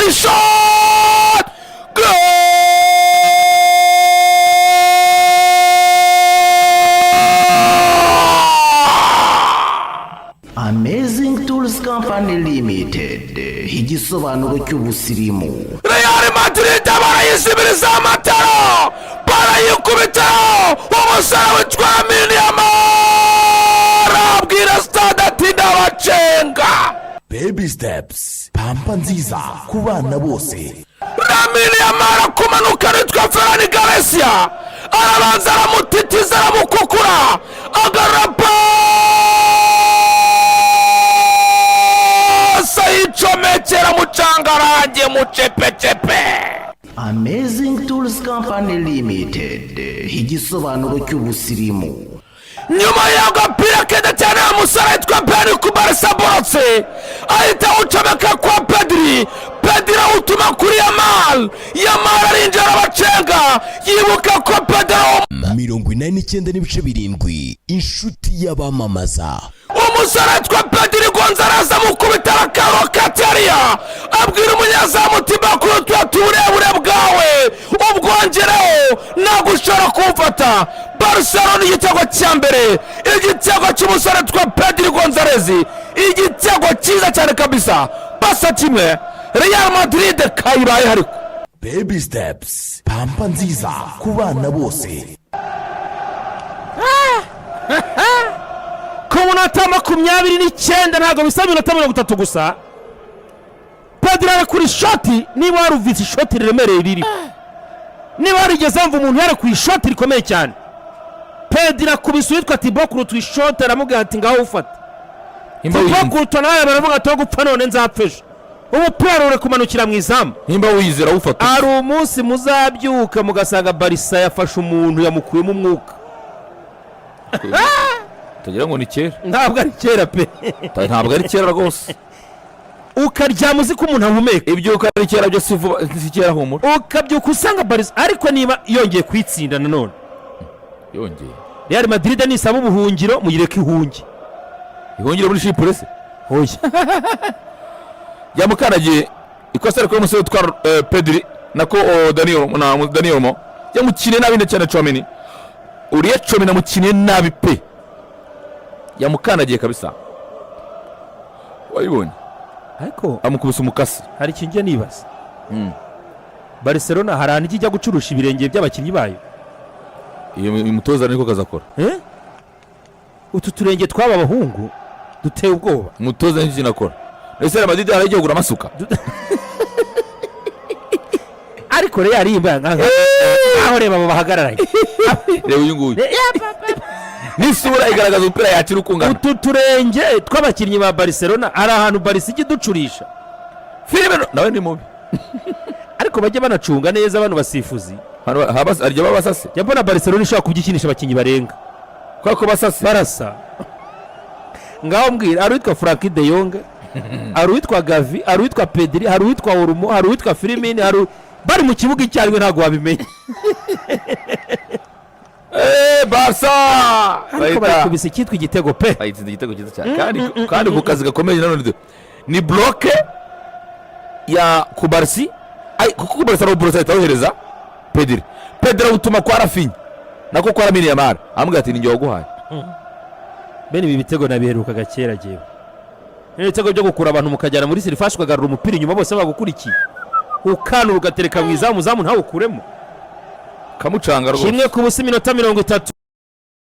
Pedri shot goal. Amazing Tools Company Limited, igisobanuro cy'ubusirimu. Real Madrid barayisibiriza amataro barayikubitaho umusore witwa Lamine Yamal abwira stade ati ndabacenga. Baby steps, pampa nziza ku bana bose. Lamine Yamal kumanuka witwa Ferran Garcia arabanza aramutitiza aramukukura agarapa sayicomekera mucangarange mucepechepe. Amazing Tools Company Limited, igisobanuro cy'ubusirimu. Nyuma y'agapira keza cyane umusore witwa Pedri ku Barca borotse ahita ucomeka kwa Pedri utuma kuri Yamal arinjira abacenga yibuka ko Pedri 89.7 inshuti y'abamamaza. Umusore witwa Pedri Gonzalez amukubita akaro Kateria abwira umunyazamu Tibakuru turebure bwawe ubwongereho nagushora kumfata. Barcelona igitego cya mbere, igitego cy'umusore witwa Pedri Gonzalez, igitego cyiza cyane kabisa. Basa kimwe Real Madrid kayibaye hariko. Baby steps, pampa nziza ku bana bose. Ku munota 29 ntago bisaba iminota 30 gusa. Pedri ari kuri shoti, niba waruvise shoti riremereye riri. Niba warigeze mva umuntu yari ku shoti rikomeye cyane. Pedri akubise witwa Tibakuru twishota aramubwira ati ngaho ufata. Tibakuru nawe baravuga ati gupfa none nzapfeje. Umupira uri kumanukira mu izamu. Nimba wizera ufata. Ari umunsi muzabyuka mugasanga Barca yafashe umuntu yamukuyemo umwuka. Tugira ngo ni kera. Ntabwo ari kera pe. Ntabwo ari kera rwose. Ukaryama uzi ko umuntu ahumeka. Ibyo ukari kera byo si kera humura. Ukabyuka usanga Barca ariko niba yongeye kwitsinda nanone. Yongeye. Real Madrid nisaba ubuhungiro muyireke ihungi. Ihungiro muri Chypre. Hoya. Yamukanagiye ikosa riko umusore witwa Pedri nako Daniel Mo yamukine nabi cyane Chouameni. Uriye Chouameni namukine nabi pe. Yamukanagiye kabisa. Wayibonye. Ariko amukubise umukasi. Hari kinje nibaza. Barcelona harani kijya gucurusha ibirenge by'abakinnyi bayo. Iyo mutoza niko kazakora. Utu turenge twaba abahungu duteye ubwoba. Mutoza n'iki nakora. Real Madrid aragiye kugura amasuka. Ariko rero yarimba aho reba abo bahagararaye. Reba uyu nguyu. Nisura igaragaza umupira yakira ukungana. Utu turenge tw'abakinnyi ba Barcelona ari ahantu Barca igiducurisha. Filime nawe ni mubi. Ariko bajye banacunga neza abantu basifuzi. Arya babasase. Yabona Barcelona ishaka kubyikinisha abakinnyi barenga. Kwako basase. Barasa. Ngaho mbwira ari witwa Frankie de Jong, ari witwa Gavi, ari witwa Pedri, ari witwa Olmo, ari witwa Firmino, ari bari mu kibuga icyarwe ntago wabimenye. Barca. Ariko bakubise kitwa igitego pe. Bayitsinze igitego cyiza cyane. Kandi ku kazi gakomeye nanone ni bloke ya ku Barca. Ai kuko Barca ro Barca itawohereza Pedri utuma kwa Rafinha nako kwa Lamine Yamal ambwa ati ninjye waguhaye. Bene ibi bitego nabiheruka gakera jewe. Ibitego byo gukura abantu mukajyana muri surface ukagarura umupira inyuma bose bagukurikiye. Ukana ugatereka mu izamu ntawe ukuremo. Kamucanga rwose. Kimwe ku busa iminota 30.